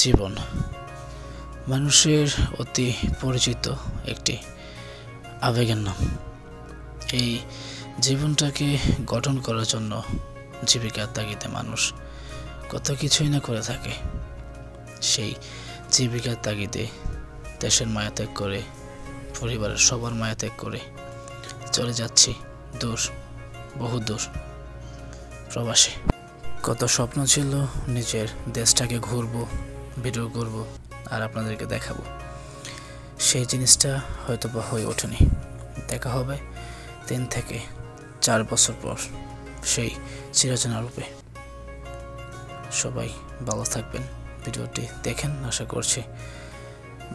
জীবন মানুষের অতি পরিচিত একটি আবেগের নাম। এই জীবনটাকে গঠন করার জন্য জীবিকার তাগিদে মানুষ কত কিছুই না করে থাকে। সেই জীবিকার তাগিদে দেশের মায়া ত্যাগ করে, পরিবারের সবার মায়া ত্যাগ করে চলে যাচ্ছি দূর, বহু দূর প্রবাসে। কত স্বপ্ন ছিল নিজের দেশটাকে ঘুরবো, ভিডিও করব আর আপনাদেরকে দেখাবো। সেই জিনিসটা হয়তো বা হয়ে ওঠেনি। দেখা হবে 3 থেকে 4 বছর পর সেই চিরচেনা রূপে। সবাই ভালো থাকবেন, ভিডিওটি দেখেন, আশা করছি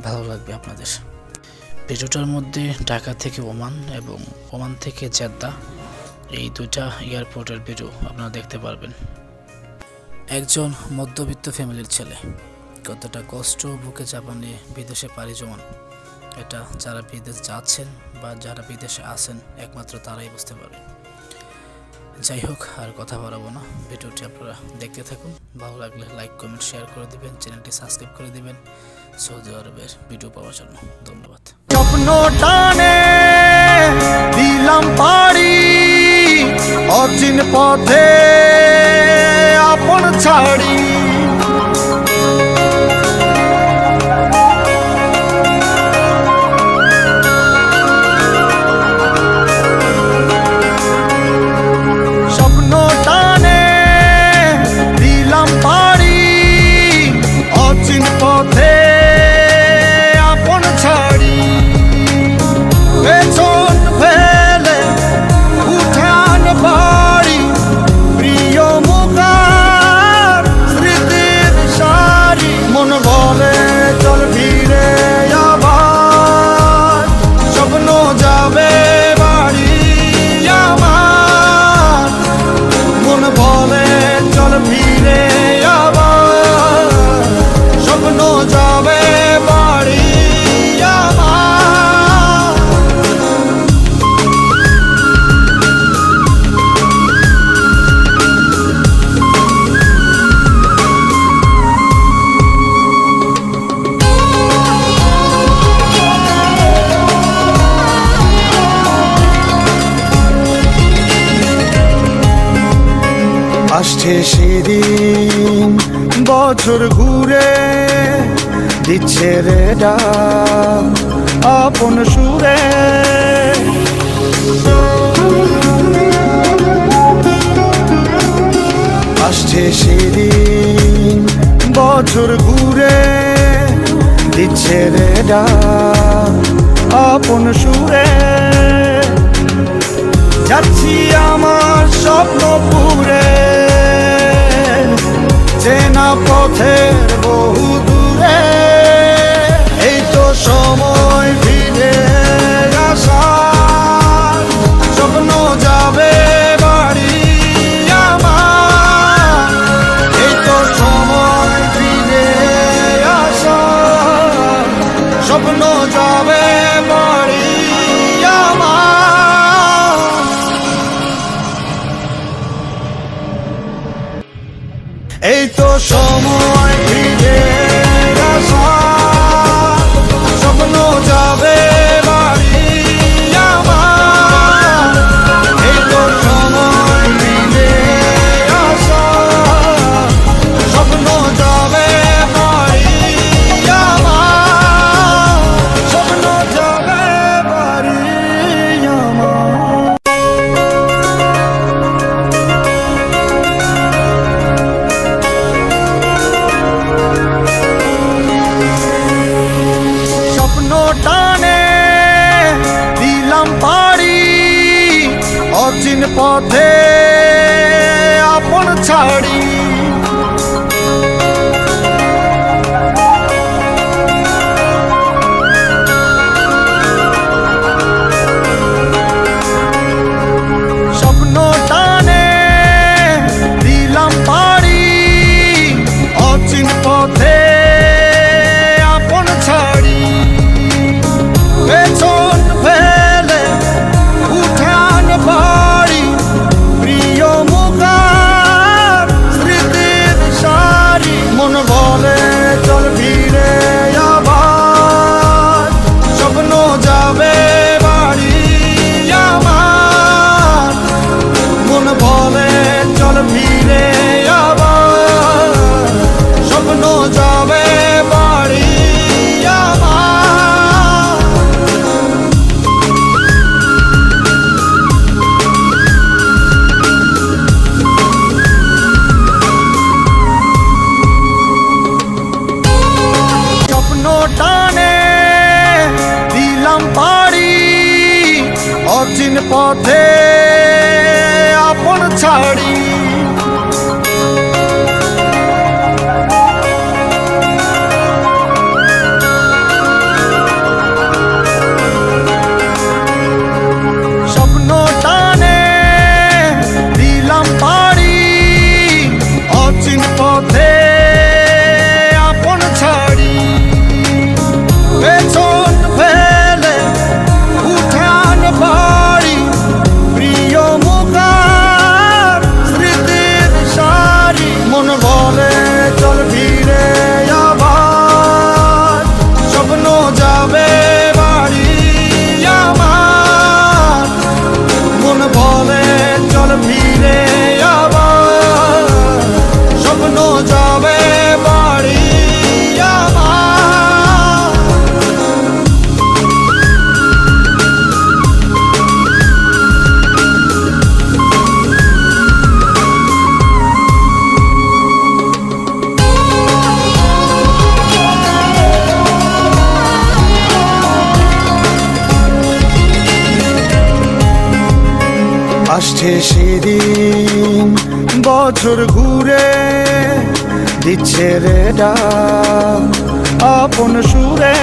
ভালো লাগবে আপনাদের। ভিডিওটার মধ্যে ঢাকা থেকে ওমান এবং ওমান থেকে জেদ্দা, এই দুইটা এয়ারপোর্টের ভিডিও আপনারা দেখতে পারবেন। একজন মধ্যবিত্ত ফ্যামিলির ছেলে কতটা কষ্ট বুকে চাপা নিয়ে বিদেশে পাড়ি জমান, এটা যারা বিদেশ যাচ্ছেন বা যারা বিদেশে আছেন একমাত্র তারাই বুঝতে পারবেন। যাই হোক, আর কথা বাড়াবো না, ভিডিওটি আপনারা দেখতে থাকুন। ভালো লাগলে লাইক, কমেন্ট, শেয়ার করে দিবেন, চ্যানেলটি সাবস্ক্রাইব করে দিবেন সৌদি আরবের ভিডিও পাওয়ার জন্য। ধন্যবাদ। স্বপ্ন টানে দিলাম পাড়ি অচিন পথে আপন ছাড়ি, স্বপ্ন টানে দিলাম পাড়ি অচিন পথে আপন ছাড়ি, পেছন ফেলে উঠান বাড়ি প্রিয় মুখার স্মৃতির সারি, মন বলে চল ফিরে আবার স্বপ্ন যাবে বাড়ি আমার, মন বলে চল ফিরে আবার স্বপ্ন যাবে বাড়ি আমার। আসছে সেদিন বছর ঘুরে দিচ্ছে রে ডাক আপন সুরে, আসছে সেদিন বছর ঘুরে দিচ্ছে রে ডাক আপন সুরে, যাচ্ছি আমার স্বপ্ন পুরে চেনা পথের বহু দূরে, এই তো সময় ফিরে আসার স্বপ্ন যাবে বাড়ি আমার, এই তো সময় ফিরে আসার স্বপ্ন যাবে বাড়ি আমার। এই তো সময় ফিরে আসার স্বপ্ন যাবে বাড়ি আমার, এই তো সময় ফিরে আসার স্বপ্ন যাবে বাড়ি আমার, স্বপ্ন যাবে বাড়ি আমার। স্বপ্ন টানে দিলাম পাড়ি অচিন পথে আপন ছাড়ি, স্বপ্ন টানে দিলাম পাড়ি অচিন পথে আপন ছাড়ি, পেছন ফেলে উঠান বাড়ি প্রিয় মুখার পথে আপন ছাড়ি স্বপ্ন টানে দিলাম পাড়ি অচিন পথে আপন ছাড়ি পেছন ফেলে উঠান বাড়ি প্রিয় মুখার স্মৃতির সারি মন বলে চল ফিরে আবার স্বপ্ন যাবে বাড়ি আমার মন বলে চল ফিরে আবার স্বপ্ন যাবে বাড়ি আমার আসছে সেদিন বছর ঘুরে দিচ্ছে রে ডাক আপন সুরে